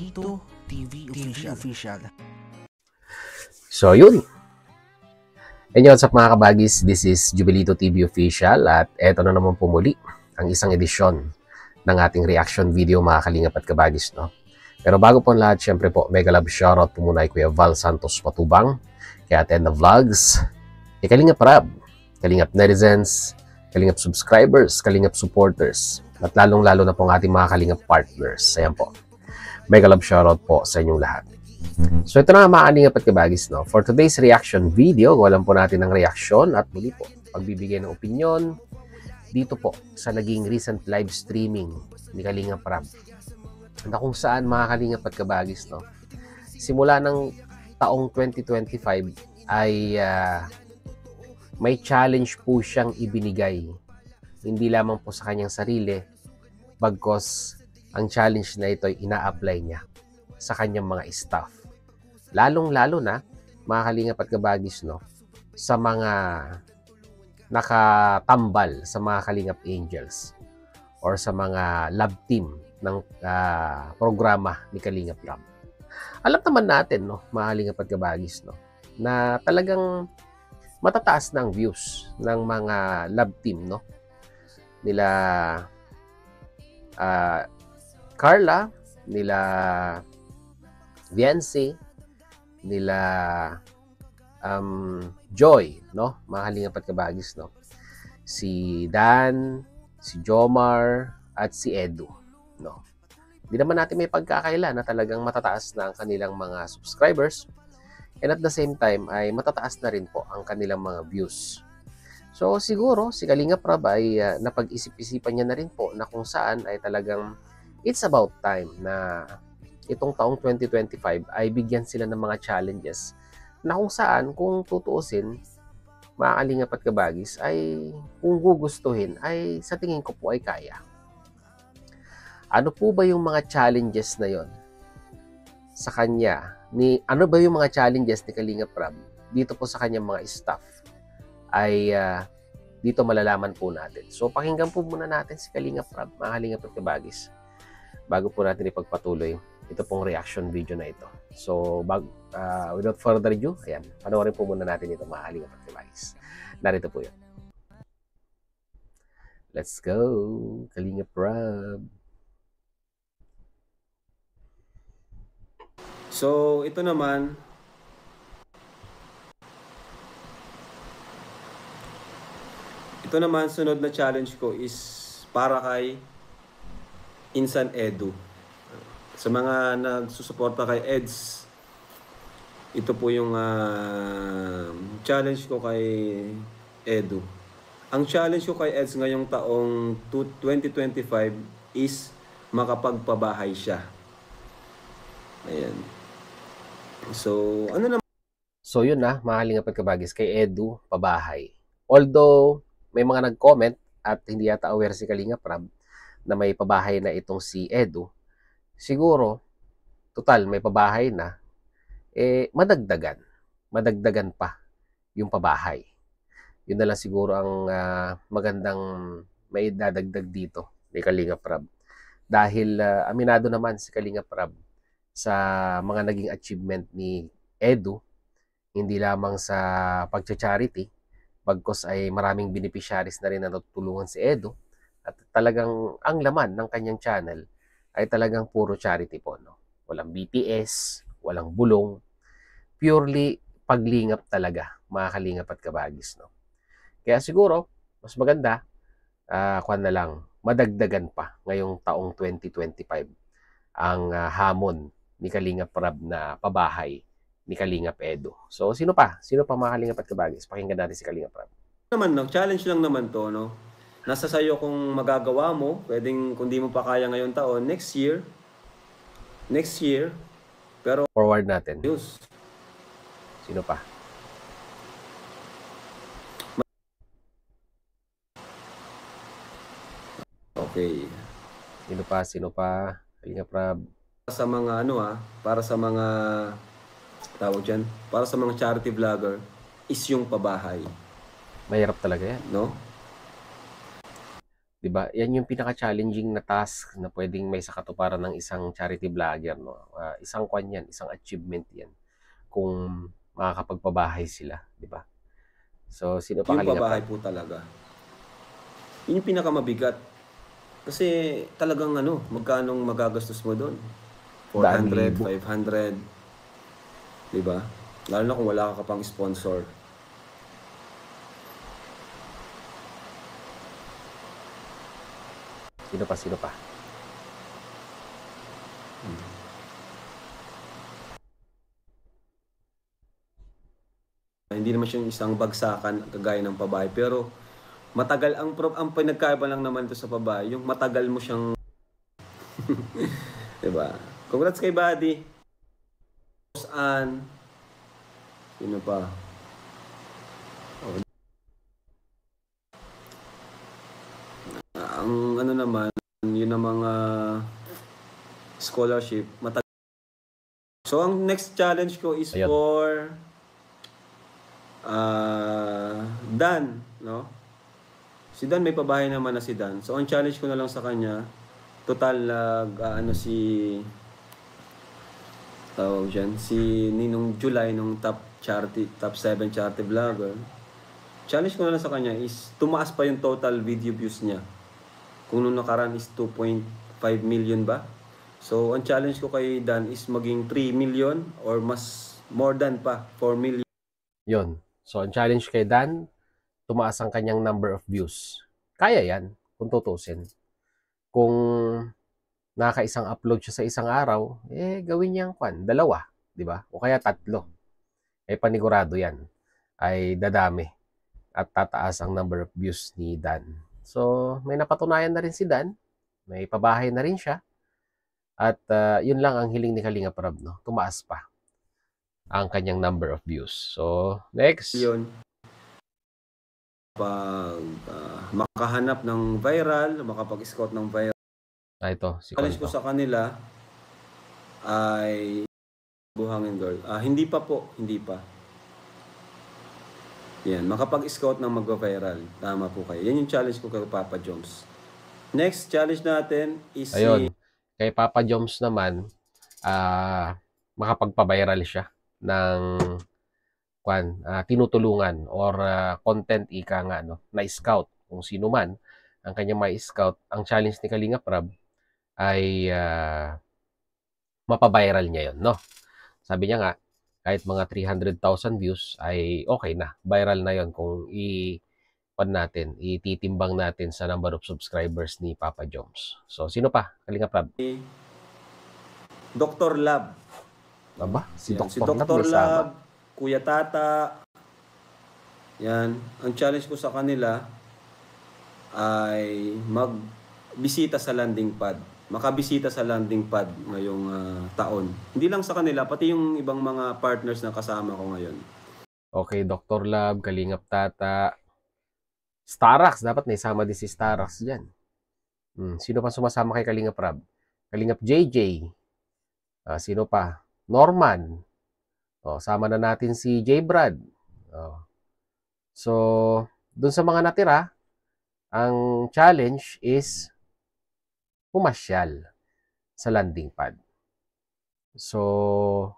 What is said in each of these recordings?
Jubilito TV Official. So yun. And what's up mga kabagis, this is Jubilito TV Official at eto na naman po muli ang isang edisyon ng ating reaction video mga kalingap at kabagis, no? Pero bago po ang lahat, syempre po, mega love shoutout po muna kay Kuya Val Santos Matubang, kay Ate na Vlogs, kay Kalingap Rab, Kalingap Netizens, Kalingap Subscribers, Kalingap Supporters, at lalong-lalo na po ang ating mga Kalingap Partners. Ayan po. Mega love shoutout po sa inyong lahat. So ito na mga Kalingap at kabagis, no? For today's reaction video, gawalan po natin ng reaksyon at muli po, pagbibigay ng opinion dito po sa naging recent live streaming ni Kalingap Rab, na kung saan mga Kalingap at kabagis, no, simula ng taong 2025 ay may challenge po siyang ibinigay, hindi lamang po sa kanyang sarili, bagkos ang challenge na ito ay ina-apply niya sa kanyang mga staff, lalong-lalo na mga Kalingap at kabagis, no, sa mga nakatambal sa mga Kalingap Angels or sa mga lab team ng programa ni Kalingap Rab. Alam naman natin, no, mga Kalingap at kabagis, no, na talagang matataas ng views ng mga lab team, no, nila Carla, nila Viancy, nila Joy, no, mga Kalingap at kabagis, no, si Dan, si Jomar at si Edu, no. Hindi naman natin may pagkakaila na talagang matataas na ang kanilang mga subscribers, and at the same time ay matataas na rin po ang kanilang mga views. So siguro si Kalingap Rab ay napag-isip-isipan niya na rin po na kung saan ay talagang it's about time na itong taong 2025 ay bigyan sila ng mga challenges na kung saan, kung tutuusin, mga Kalingap at kabagis, ay kung gugustuhin ay sa tingin ko po ay kaya. Ano po ba yung mga challenges na yon sa kanya? Ano ba yung mga challenges ni Kalingap Rab dito po sa kanyang mga staff? Ay dito malalaman po natin. So pakinggan po muna natin si Kalingap Rab, mga Kalingap at kabagis, bago po natin ipagpatuloy ito pong reaction video na ito. So without further ado, ayan, panoorin po muna natin ito mga Kalingap at kabagis. Narito po yun. Let's go, Kalingap Rab. So, ito naman, sunod na challenge ko is para kay Insan Edu. Sa mga nagsusuporta kay Eds, ito po yung challenge ko kay Edu. Ang challenge ko kay Eds ngayong taong 2025 is makapagpabahay siya. Ayan. So, ano naman? So yun na, mga Kalingap at kabagis, kay Edu, pabahay. Although, may mga nag-comment at hindi yata aware si Kalingap Rab na may pabahay na itong si Edu. Siguro, total, may pabahay na, madagdagan pa yung pabahay. Yun na lang siguro ang magandang may dadagdag dito ni Kalingap Rab. Dahil aminado naman si Kalingap Rab sa mga naging achievement ni Edu, hindi lamang sa pagcha-charity, bagkos ay maraming beneficiaries na rin na natutulungan si Edu, at talagang ang laman ng kanyang channel ay talagang puro charity po, no? Walang BTS, walang bulong, purely paglingap talaga, mga Kalingap at kabagis, no? Kaya siguro, mas maganda, kuwan na lang, madagdagan pa ngayong taong 2025 ang hamon ni Kalingap Rab na pabahay ni Kalingap Edu. So, sino pa? Sino pa mga Kalingap at kabagis? Pakinggan natin si Kalingap Rab. Naman, no? Challenge lang naman to, no? Nasa sayo kung magagawa mo, pwedeng kung di mo pa kaya ngayon taon, next year, pero forward natin. News. Sino pa? Okay. Sino pa? Kalingap Rab. Sa mga para sa mga tawag dyan, para sa mga charity vlogger is yung pabahay. Mahirap talaga yan, no? 'Di ba? Yan yung pinaka-challenging na task na pwedeng may sa katuparan ng isang charity vlogger, no? Isang kwan yan, isang achievement yan kung makakapagpabahay sila, 'di ba? So, sino pa Yung Kalinga pabahay Prab? po talaga. Yun yung pinakamabigat. Kasi talagang magkanong magagastos mo doon? 400, 100,000. 500, 'di ba? Lalo na kung wala ka pang sponsor. Sino pa? Hindi naman siyang isang bagsakan kagaya ng pabahay, pero matagal ang pinagkaiba lang naman ito sa pabahay, yung matagal mo siyang 'di ba? Congrats kay Buddy. Ann. Sino pa? Ang naman, yun ang mga scholarship, matagal. So, ang next challenge ko is Ayun. for Dan, no? Si Dan, may pabahay naman na si Dan. So, ang challenge ko na lang sa kanya, total tawag dyan, si Ninong July, nung top 7 charity vlogger. Challenge ko na lang sa kanya is tumaas pa yung total video views niya. Kung nung nakaraan is 2.5 million ba? So, ang challenge ko kay Dan is maging 3 million or more than pa, 4 million. Yun. So, ang challenge kay Dan, tumaas ang kanyang number of views. Kaya yan, kung tutusin. Kung naka-isang upload siya sa isang araw, gawin niyang 2, di ba? O kaya 3. Panigurado yan. Ay dadami at tataas ang number of views ni Dan. So, may napatunayan na rin si Dan. May pabahay na rin siya. At yun lang ang hiling ni Kalinga Prab, no? Tumaas pa ang kanyang number of views. So, next. Yun. Pag makahanap ng viral, makapag-scout ng viral. Ito, si Challenge ko Kwento. sa kanila ay Buhangin Girl. Hindi pa po. Yan, makapag-scout ng mag-viral. Tama po kayo. Yan yung challenge ko kay Papa Joms. Next challenge natin is Ayun. Kay Papa Joms naman, makapagpa-viral siya ng tinutulungan or content ika nga, no, na scout. Kung sino man ang kanyang may scout, ang challenge ni Kalinga Prab ay mapaviral niya yon, no? Sabi niya nga, kahit mga 300,000 views ay okay na. Viral na yon kung ititimbang natin sa number of subscribers ni Papa Joms. So, sino pa? Kalinga Prab. Dr. Lab. Aba, si Si Dr. Dr. Lab. Lab, Kuya Tata. Yan. Ang challenge ko sa kanila ay magbisita sa landing pad. Makabisita sa landing pad ngayong taon. Hindi lang sa kanila, pati yung ibang mga partners na kasama ko ngayon. Okay, Dr. Lab, Kalingap Tata, Starax. Dapat naisama din si Starax dyan. Sino pa sumasama kay Kalingap Prab? Kalingap JJ. Sino pa? Norman. Sama na natin si J. Brad. So, dun sa mga natira, ang challenge is pumasyal sa landing pad. So,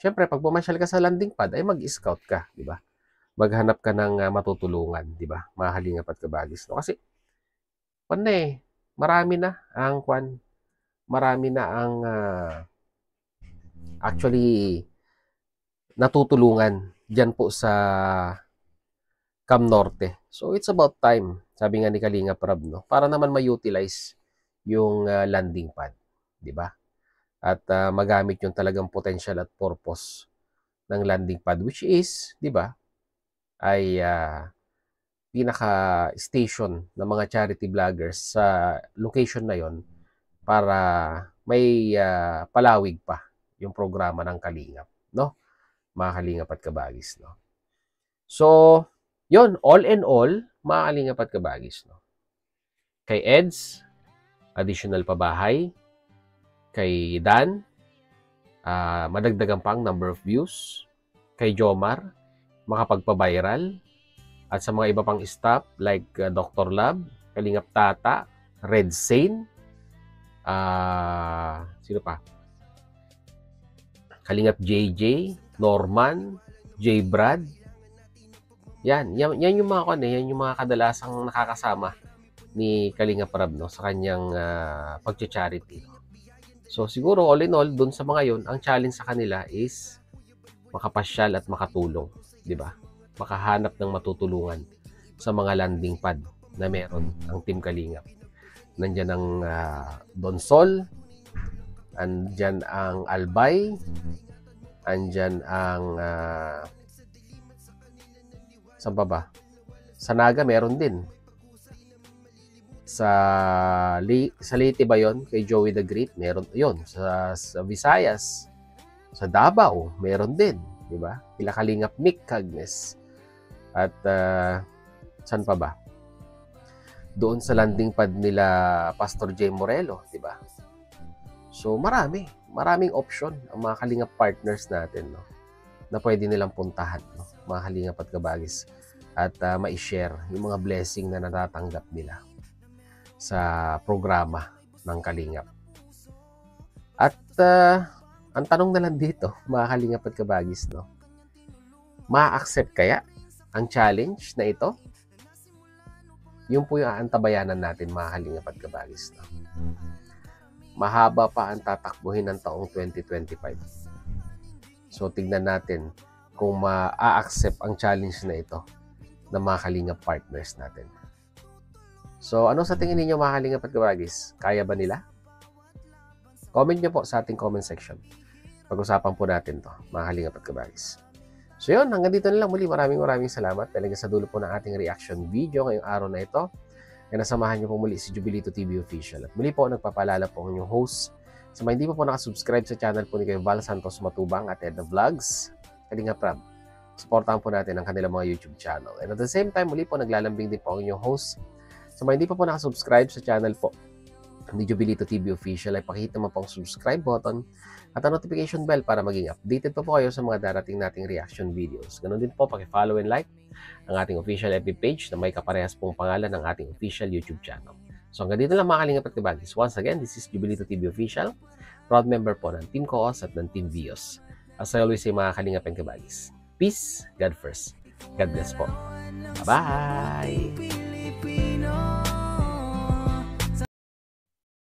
syempre, pag pumasyal ka sa landing pad, ay mag-scout ka, di ba? Maghanap ka ng matutulungan, di ba? Mahalingap at kabagis. No? Kasi, marami na ang actually natutulungan dyan po sa Cam Norte. So, it's about time, sabi nga ni Kalinga Prab, no? Para naman ma-utilize yung landing pad, di ba? At magamit yung talagang potential at purpose ng landing pad, which is, di ba, ay pinaka-station ng mga charity vloggers sa location na yon para may palawig pa yung programa ng Kalingap, no? Mga Kalingap at Kabagis, no? So, yon, all in all, mga Kalingap at Kabagis, no? Kay Eds, additional pabahay. Kay Dan, madagdagan pang number of views. Kay Jomar, makapagpa-viral. At sa mga iba pang staff like Dr. Lab, Kalingap Tata, Red Sane, sino pa? Kalingap JJ, Norman, J. Brad. Yan yung mga yan yung mga kadalasang nakakasama ni Kalingap Rab, no, sa kanyang pagcha-charity. So siguro all in all, dun sa mga yon, ang challenge sa kanila is makapasyal at makatulong, di ba? Makahanap ng matutulungan sa mga landing pad na meron ang Team Kalingap. Nandiyan ang Don Sol, andyan ang Albay, andyan ang saan pa ba? Sa Naga meron din. Sa Leyte ba yun? Kay Joey the Great, meron yun. Sa Visayas, sa Davao, meron din. Di ba? Kila Kalingap Mick Cagnes. At saan pa ba? Doon sa landing pad nila Pastor J. Morelo, di ba? So maraming option ang mga Kalingap partners natin, no, na pwede nilang puntahan, no, mga Kalingap at Kabagis, at ma-share yung mga blessing na natatanggap nila sa programa ng Kalingap. At ang tanong na lang dito, mga Kalingap at Kabagis, no, ma-accept kaya ang challenge na ito? Yung po yung aantabayanan natin, mga Kalingap at Kabagis, no? Mahaba pa ang tatakbuhin ng taong 2025. So tignan natin kung ma-accept ang challenge na ito ng mga Kalingap partners natin. So ano sa tingin ninyo, mga Kalingap at Kabagis? Kaya ba nila? Comment nyo po sa ating comment section. Pag-usapan po natin to, mga Kalingap at Kabagis. So yun, hanggang dito na lang muli. Maraming salamat. Talaga sa dulo po ng ating reaction video ngayong araw na ito. Kaya nasamahan niyo po muli si Jubilito TV Official. At muli po, nagpapaalala po ang inyong host. Sa mga hindi po nakasubscribe sa channel po ni Kuya Val Santos Matubang at Edna Vlogs, Kalingap Rab, supportahan po natin ang kanilang mga YouTube channel. And at the same time, muli po, naglalambing din po ang inyong host. Sa mga hindi po nakasubscribe sa channel po ni Jubilito TV Official, ay pakihit naman po ang subscribe button at ang notification bell para maging updated po kayo sa mga darating nating reaction videos. Ganon din po, paki-follow and like ang ating official FB page na may kaparehas pong pangalan ng ating official YouTube channel. So hanggang dito lang, mga Kalingap at Kabagis. Once again, this is Jubilito TV Official, proud member po ng Team Koos at ng Team Vios. As I always say, mga Kalingap and Kabagis, peace, God first. God bless po. Bye-bye!